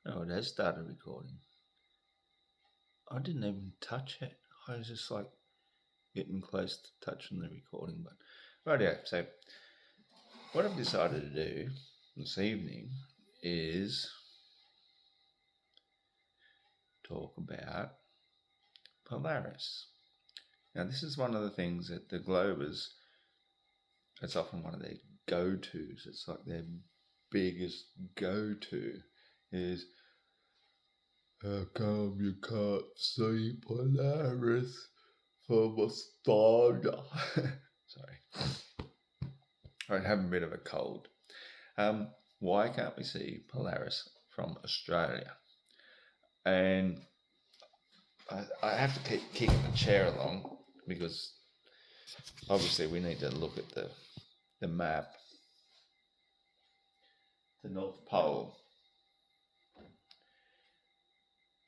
Oh, it has started recording. I didn't even touch it. I was just like getting close to touching the recording button. Rightio. So, what I've decided to do this evening is talk about Polaris. Now, this is one of the things that the Globers, it's often one of their go-tos. It's like their biggest go-to is, how come you can't see Polaris from Australia? Sorry. I have a bit of a cold. Why can't we see Polaris from Australia? And I have to keep kicking the chair along because obviously we need to look at the map. The North Pole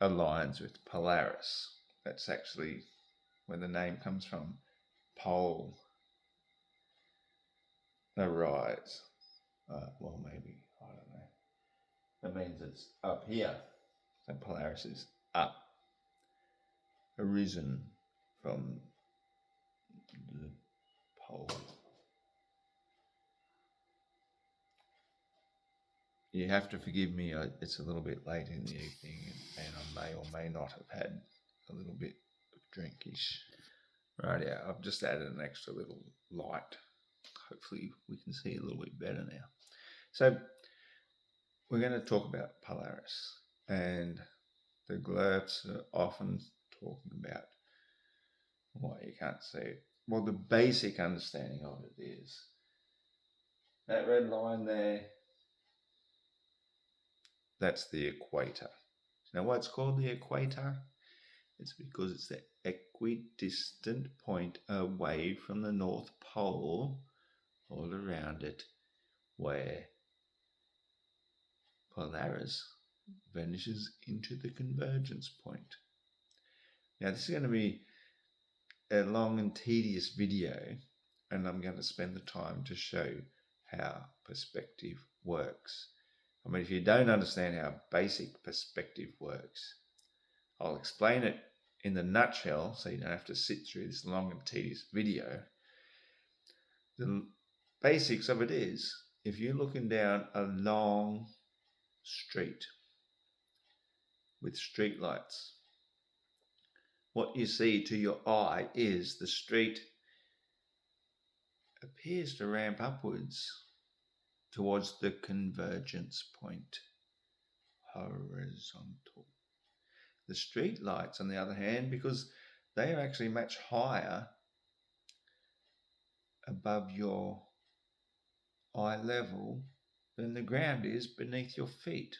aligns with Polaris. That's actually where the name comes from. Pole. Arise. Well, maybe, I don't know. That means it's up here. So Polaris is up. Arisen from the pole. You have to forgive me, it's a little bit late in the evening and I may or may not have had a little bit of drunkish. Right, yeah, I've just added an extra little light. Hopefully we can see a little bit better now. So we're going to talk about Polaris, and the Glerfs are often talking about why you can't see it. Well, the basic understanding of it is that red line there, that's the equator. Now, why it's called the equator? It's because it's the equidistant point away from the North Pole, all around it, where Polaris vanishes into the convergence point. Now, this is going to be a long and tedious video, and I'm going to spend the time to show how perspective works. I mean, if you don't understand how basic perspective works, I'll explain it in the nutshell so you don't have to sit through this long and tedious video. The basics of it is, if you're looking down a long street with street lights, what you see to your eye is the street appears to ramp upwards towards the convergence point, horizontal. The street lights, on the other hand, because they are actually much higher above your eye level than the ground is beneath your feet.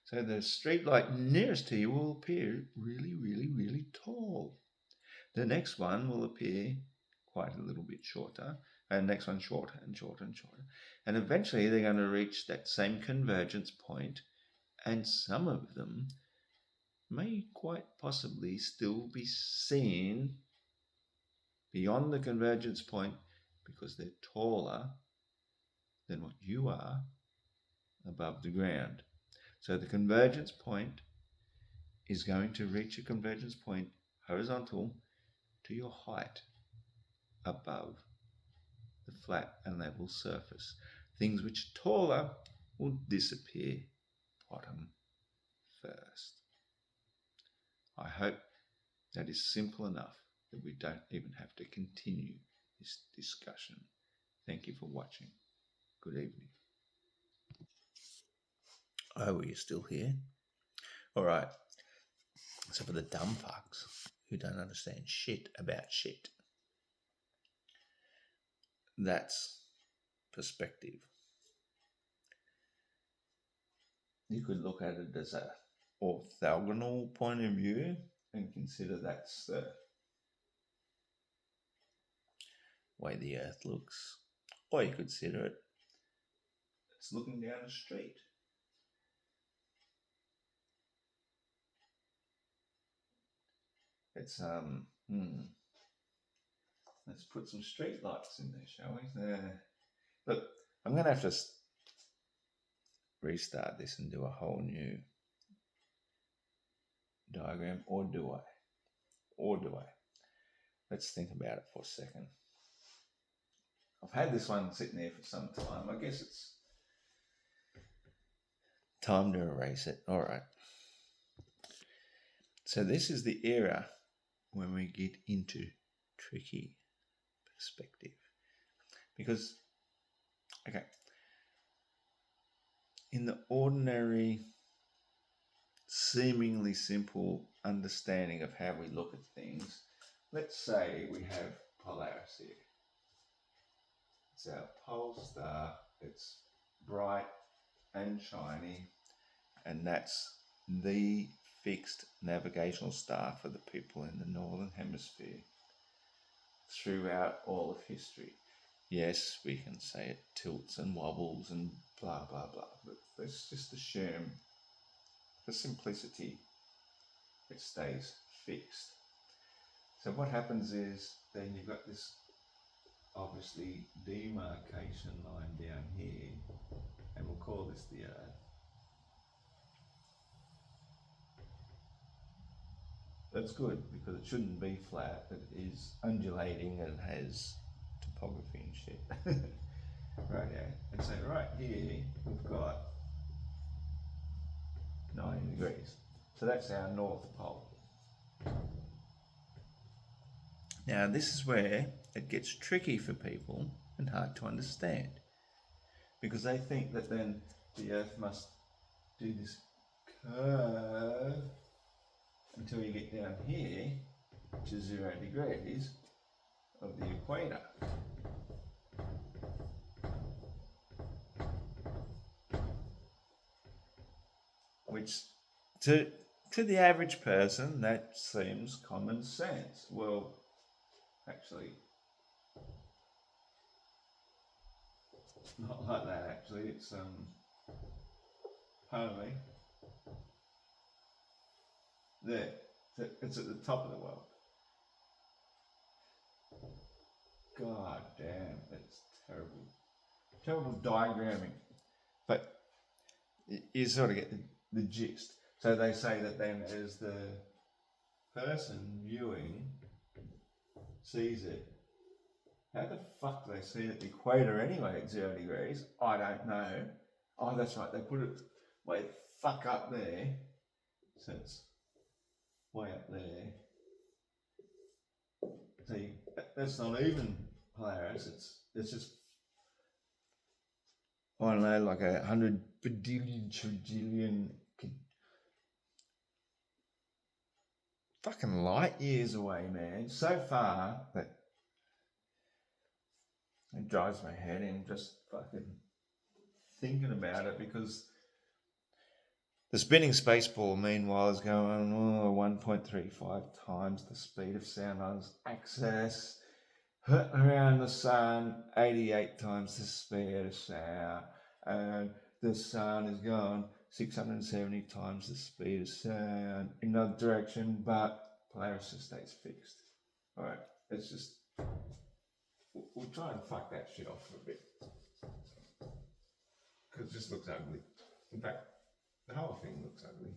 So the street light nearest to you will appear really, really, really tall. The next one will appear quite a little bit shorter, and the next one shorter and shorter and shorter. And eventually they're going to reach that same convergence point, and some of them may quite possibly still be seen beyond the convergence point because they're taller than what you are above the ground. So the convergence point is going to reach a convergence point horizontal to your height above the flat and level surface. Things which are taller will disappear bottom first. I hope that is simple enough that we don't even have to continue this discussion. Thank you for watching. Good evening. Oh, are you still here? All right. So for the dumb fucks who don't understand shit about shit, that's perspective. You could look at it as a orthogonal point of view and consider that's the way the earth looks. Or you could consider it as looking down a street. It's let's put some street lights in there, shall we? Look, I'm going to have to restart this and do a whole new diagram, or do I? Or do I? Let's think about it for a second. I've had this one sitting there for some time. I guess it's time to erase it. All right. So this is the era when we get into tricky perspective. Because, okay, in the ordinary, seemingly simple understanding of how we look at things, let's say we have Polaris here. It's our pole star. It's bright and shiny, and that's the fixed navigational star for the people in the Northern Hemisphere throughout all of history. Yes, we can say it tilts and wobbles and blah, blah, blah, but let's just assume, for simplicity, it stays fixed. So what happens is then you've got this obviously demarcation line down here, and we'll call this the Earth. That's good because it shouldn't be flat. It is undulating and it has topography and shit. Right, yeah. And so right here we've got 90 degrees. So that's our North Pole. Now this is where it gets tricky for people and hard to understand, because they think that then the Earth must do this curve until you get down here to 0 degrees of the equator. Which to the average person that seems common sense. Well, actually, not like that actually. It's pardon me. There. It's at the top of the world. God damn, that's terrible. Terrible diagramming. But you sort of get the gist. So they say that then as the person viewing sees it, how the fuck do they see it at the equator anyway at 0 degrees? I don't know. Oh, that's right, they put it way the fuck up there. So it's way up there. See, that's not even Polaris, it's just, I don't know, like 100 badillion, trillion fucking light years away, man. So far that it drives my head in just fucking thinking about it, because the spinning space ball, meanwhile, is going 1.35 times the speed of sound on its axis. Around the sun, 88 times the speed of sound. And the sun is going 670 times the speed of sound in another direction, but Polaris just stays fixed. Alright, it's just, we'll try and fuck that shit off for a bit, because it just looks ugly. In fact, the whole thing looks ugly.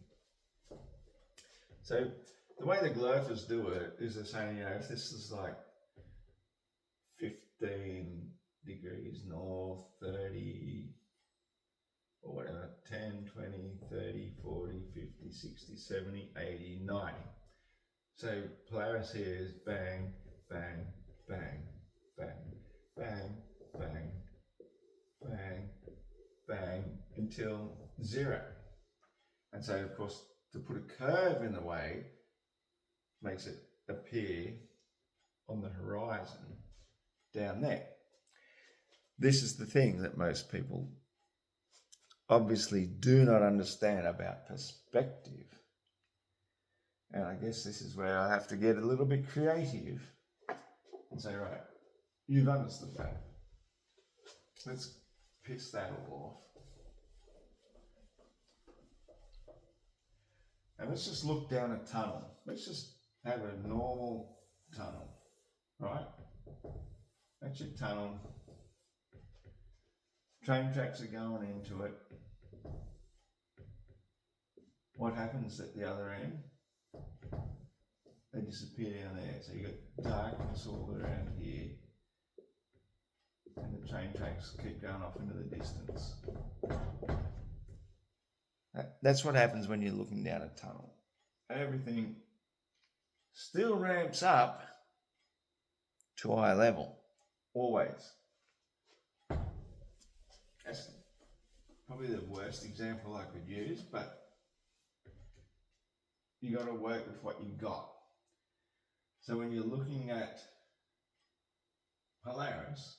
So the way the Glerfs do it is they're saying, you know, if this is like 15 degrees north, 30 or whatever, 10, 20, 30, 40, 50, 60, 70, 80, 90. So Polaris here is bang, bang, bang, bang, bang, bang, bang, bang, until 0. And so, of course, to put a curve in the way makes it appear on the horizon down there. This is the thing that most people obviously do not understand about perspective. And I guess this is where I have to get a little bit creative and say, right, you've understood that. Let's piss that all off. And let's just look down a tunnel. Let's just have a normal tunnel, right? That's your tunnel. Train tracks are going into it. What happens at the other end? they disappear down there. So you've got darkness all around here, and the train tracks keep going off into the distance. That's what happens when you're looking down a tunnel. Everything still ramps up to eye level, always. That's probably the worst example I could use, but you got to work with what you've got. So when you're looking at Polaris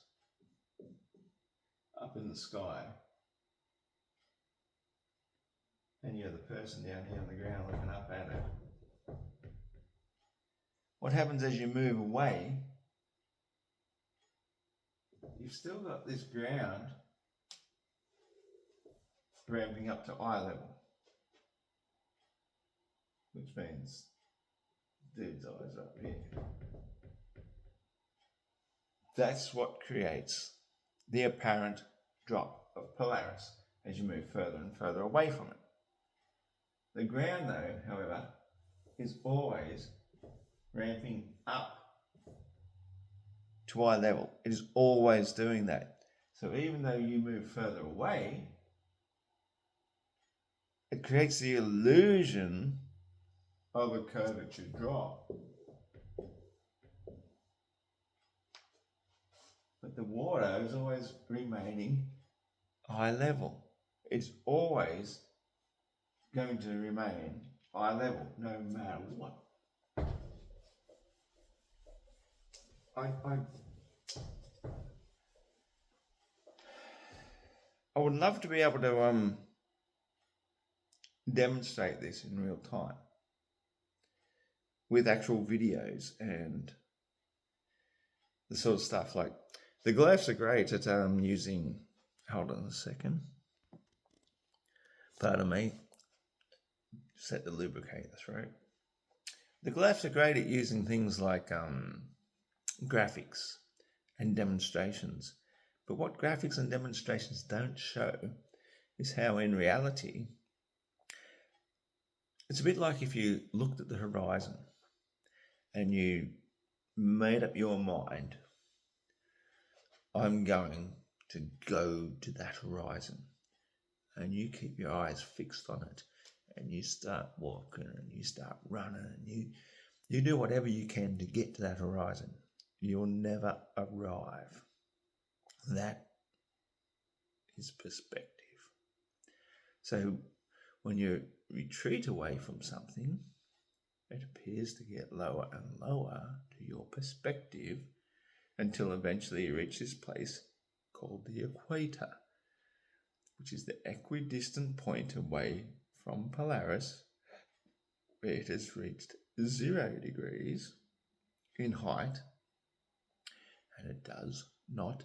up in the sky, and you're the person down here on the ground looking up at it, what happens as you move away, you've still got this ground ramping up to eye level, which means dude's eyes up here. That's what creates the apparent drop of Polaris as you move further and further away from it. The ground, though, however, is always ramping up to eye level. It is always doing that. So even though you move further away, it creates the illusion of a curvature drop. But the water is always remaining eye level. It's always going to remain eye level, no matter what. I would love to be able to demonstrate this in real time with actual videos and the sort of stuff. Like the Glerfs are great at using. Hold on a second. Pardon me. Set to lubricate the throat. The Glerfs are great at using things like graphics and demonstrations. But what graphics and demonstrations don't show is how in reality, it's a bit like if you looked at the horizon and you made up your mind, I'm going to go to that horizon, and you keep your eyes fixed on it, and you start walking and you start running and you do whatever you can to get to that horizon. You'll never arrive. That is perspective. So when you retreat away from something, it appears to get lower and lower to your perspective until eventually you reach this place called the equator, which is the equidistant point away from Polaris, where it has reached 0 degrees in height, and it does not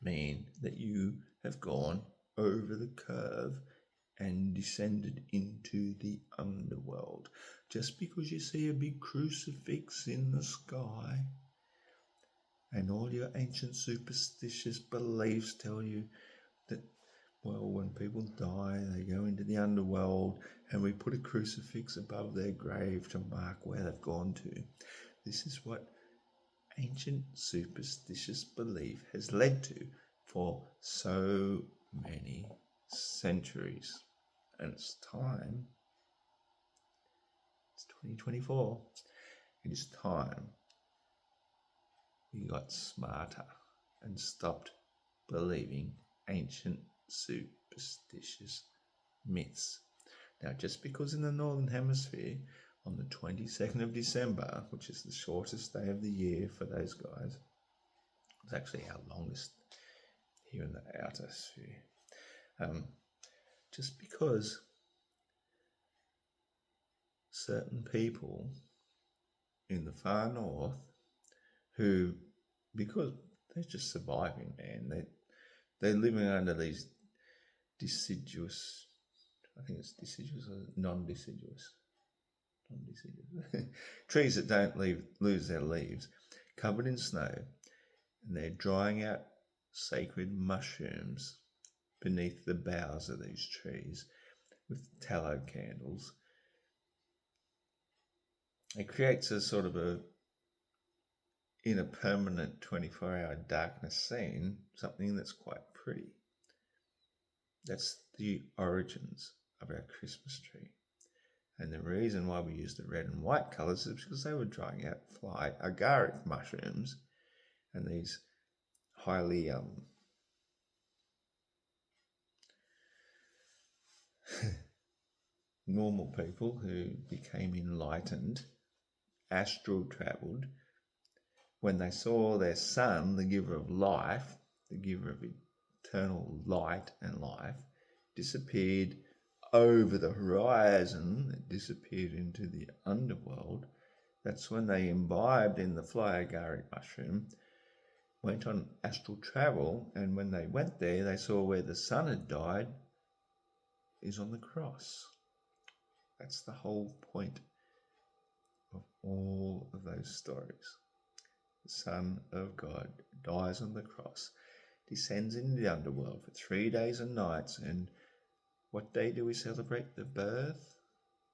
mean that you have gone over the curve and descended into the underworld. Just because you see a big crucifix in the sky and all your ancient superstitious beliefs tell you that, well, when people die, they go into the underworld and we put a crucifix above their grave to mark where they've gone to. This is what ancient superstitious belief has led to for so many centuries. And it's time, it's 2024, it is time we got smarter and stopped believing ancient superstitious myths. Now, just because in the Northern Hemisphere on the 22nd of December, which is the shortest day of the year for those guys, it's actually our longest here in the outer sphere. Just because certain people in the far north who, because they're just surviving, man, they're living under these deciduous, I think it's deciduous or non-deciduous trees that don't lose their leaves, covered in snow, and they're drying out sacred mushrooms beneath the boughs of these trees with tallow candles. It creates a sort of in a permanent 24-hour darkness scene, something that's quite pretty. That's the origins of our Christmas tree. And the reason why we use the red and white colours is because they were drying out fly agaric mushrooms, and these highly normal people who became enlightened, astral travelled, when they saw their sun, the giver of life, the giver of eternal light and life, disappeared over the horizon, it disappeared into the underworld. That's when they imbibed in the fly agaric mushroom, went on astral travel, and when they went there, they saw where the sun had died is on the cross. That's the whole point of all of those stories. The Son of God dies on the cross, descends into the underworld for 3 days and nights, and what day do we celebrate the birth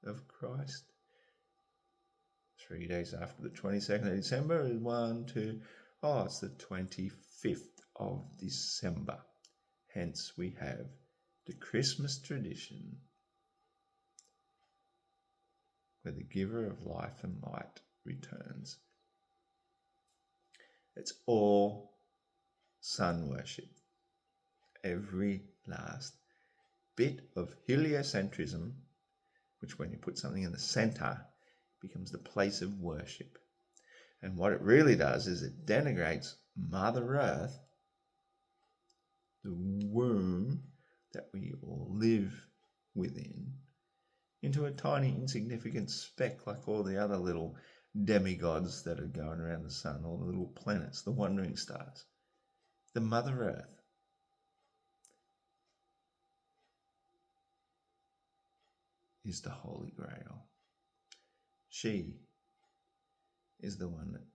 of Christ? 3 days after the 22nd of December is it's the 25th of December. Hence we have the Christmas tradition where the giver of life and light returns. It's all sun worship. Every last bit of heliocentrism, which when you put something in the center, becomes the place of worship. And what it really does is it denigrates Mother Earth, the womb that we all live within, into a tiny insignificant speck like all the other little demigods that are going around the sun, all the little planets, the wandering stars. The Mother Earth is the Holy Grail. She is the one that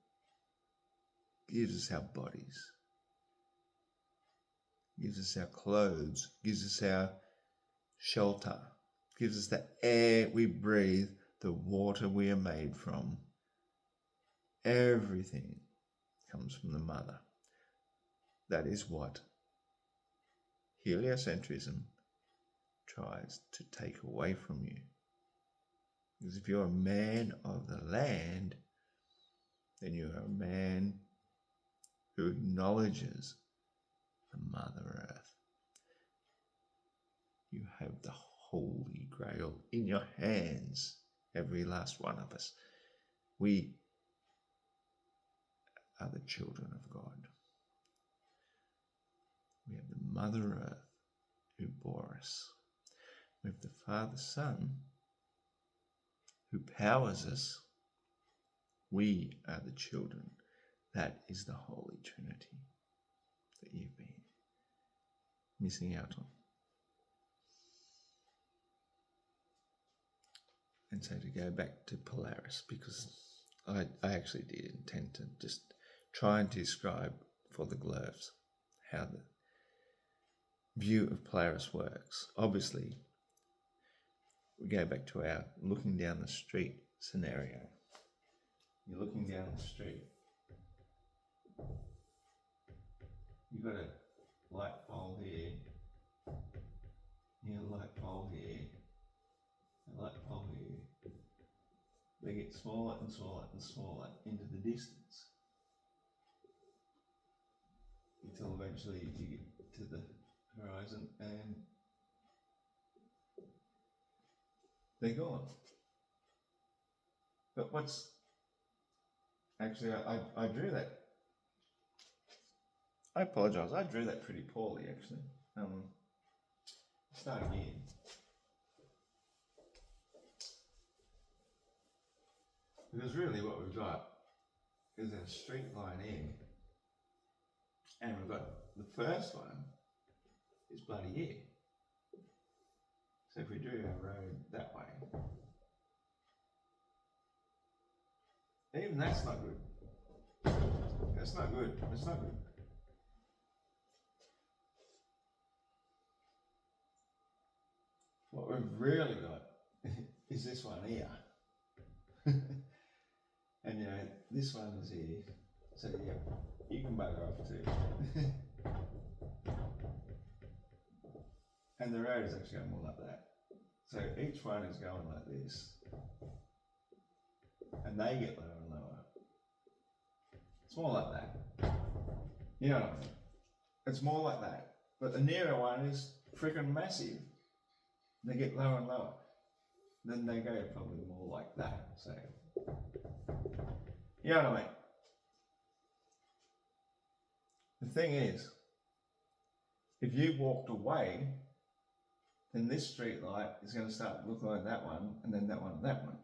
gives us our bodies, gives us our clothes, gives us our shelter, gives us the air we breathe, the water we are made from. Everything comes from the mother. That is what heliocentrism tries to take away from you. Because if you're a man of the land, then you are a man who acknowledges the Mother Earth. You have the Holy Grail in your hands, every last one of us. We are the children of God. We have the Mother Earth who bore us. We have the Father Son who powers us. We are the children. That is the Holy Trinity that you've been missing out on. And so to go back to Polaris, because I actually did intend to just try and describe for the Glerfs how the view of Polaris works. Obviously, we go back to our looking down the street scenario. You're looking down the street. You've got a light pole here, a light pole here, a light pole here. They get smaller and smaller and smaller into the distance until eventually you get to the horizon and they're gone. But what's actually, I drew that. I apologise, I drew that pretty poorly actually. Start again. Because really what we've got is a straight line in, and we've got the first one is bloody here. So if we drew our road that way, even that's not good. That's not good. That's not good. What we've really got is this one here. And this one is here. So yeah, you can bugger off too. And the road is actually going more like that. So each one is going like this. And they get lower and lower. It's more like that. You know what I mean? It's more like that. But the nearer one is freaking massive. They get lower and lower. Then they go probably more like that. So, you know what I mean? The thing is, if you walked away, then this street light is going to start looking like that one, and then that one, and that one.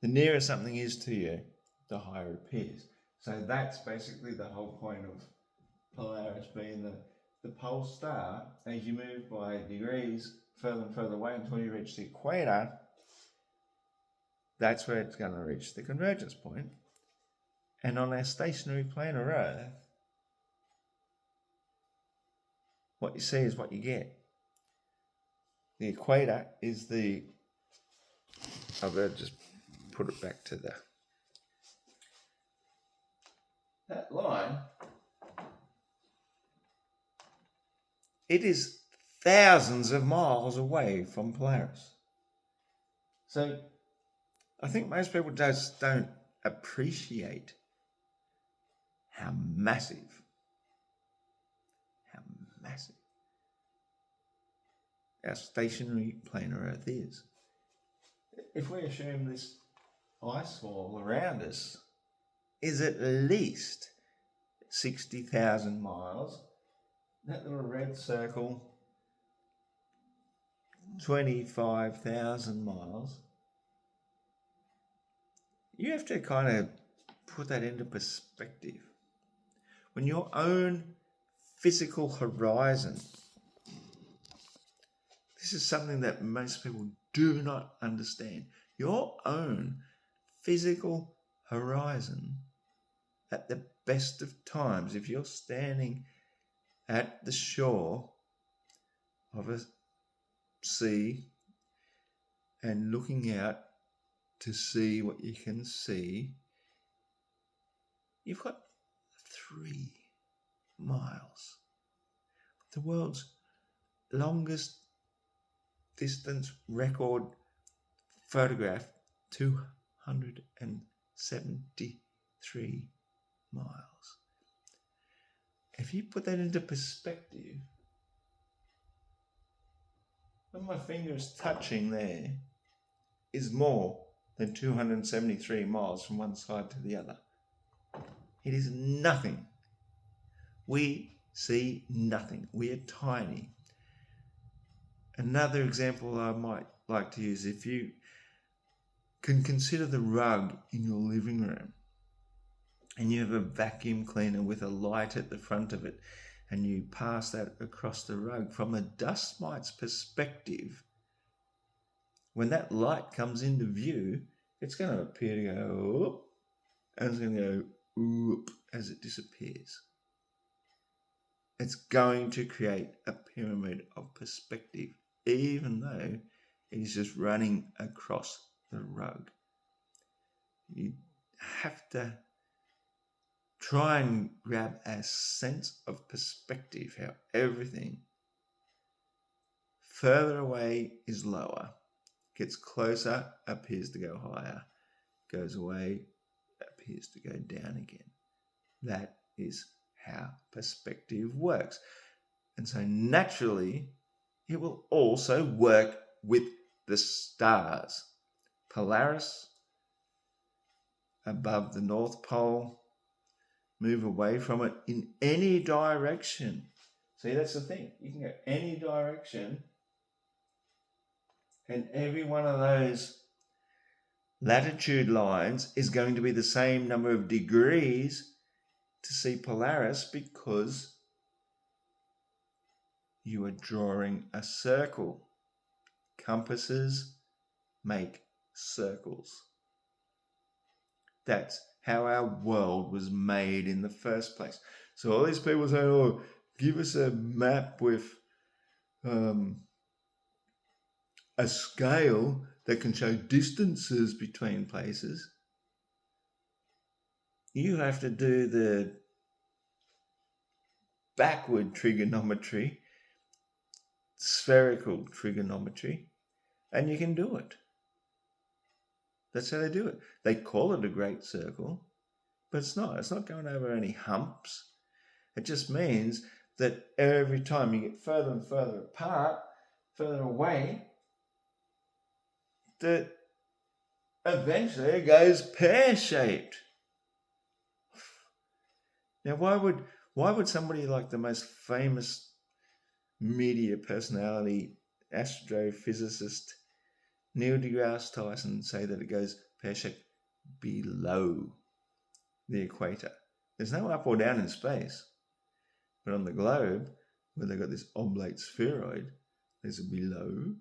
The nearer something is to you, the higher it appears. So that's basically the whole point of Polaris being the pole star. As you move by degrees further and further away until you reach the equator, that's where it's going to reach the convergence point. And on our stationary planar Earth, what you see is what you get. The equator is I'll just put it back to that line. It is thousands of miles away from Polaris. So I think most people just don't appreciate how massive our stationary planar Earth is. If we assume this ice wall around us is at least 60,000 miles, that little red circle, 25,000 miles, you have to kind of put that into perspective. When your own physical horizon, this is something that most people do not understand. Your own physical horizon, at the best of times, if you're standing at the shore of a sea and looking out to see what you can see, you've got 3 miles. The world's longest distance record photograph, 273 miles. If you put that into perspective, when my finger is touching there is more than 273 miles from one side to the other. It is nothing. We see nothing. We are tiny. Another example I might like to use, if you can consider the rug in your living room and you have a vacuum cleaner with a light at the front of it and you pass that across the rug, from a dust mite's perspective, when that light comes into view, it's going to appear to go up and it's going to go up as it disappears. It's going to create a pyramid of perspective, even though it is just running across the rug. You have to try and grab a sense of perspective, how everything further away is lower, gets closer, appears to go higher, goes away, appears to go down again. That is how perspective works. And so naturally, it will also work with the stars. Polaris, above the North Pole, move away from it in any direction. See, that's the thing. You can go any direction, and every one of those latitude lines is going to be the same number of degrees to see Polaris, because you are drawing a circle. Compasses make circles. That's how our world was made in the first place. So all these people say, oh, give us a map with a scale that can show distances between places. You have to do the backward trigonometry, spherical trigonometry, and you can do it. That's how they do it. They call it a great circle, but it's not. It's not going over any humps. It just means that every time you get further and further apart, further away, that eventually it goes pear-shaped. Now, why would somebody like the most famous media personality, astrophysicist Neil deGrasse Tyson say that it goes pear-shaped below the equator? There's no up or down in space, but on the globe, where they've got this oblate spheroid, there's a below,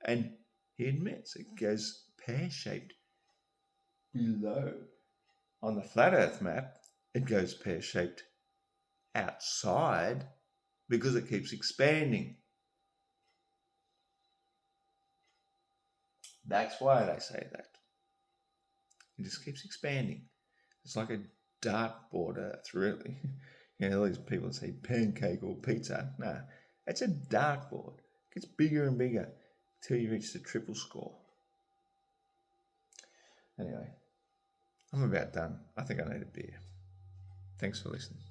and he admits it goes pear-shaped below. On the flat Earth map, it goes pear-shaped outside because it keeps expanding. That's why they say that. It just keeps expanding. It's like a dartboard, Earth, really. All these people say pancake or pizza. No, it's a dartboard. It gets bigger and bigger till you reach the triple score. Anyway, I'm about done. I think I need a beer. Thanks for listening.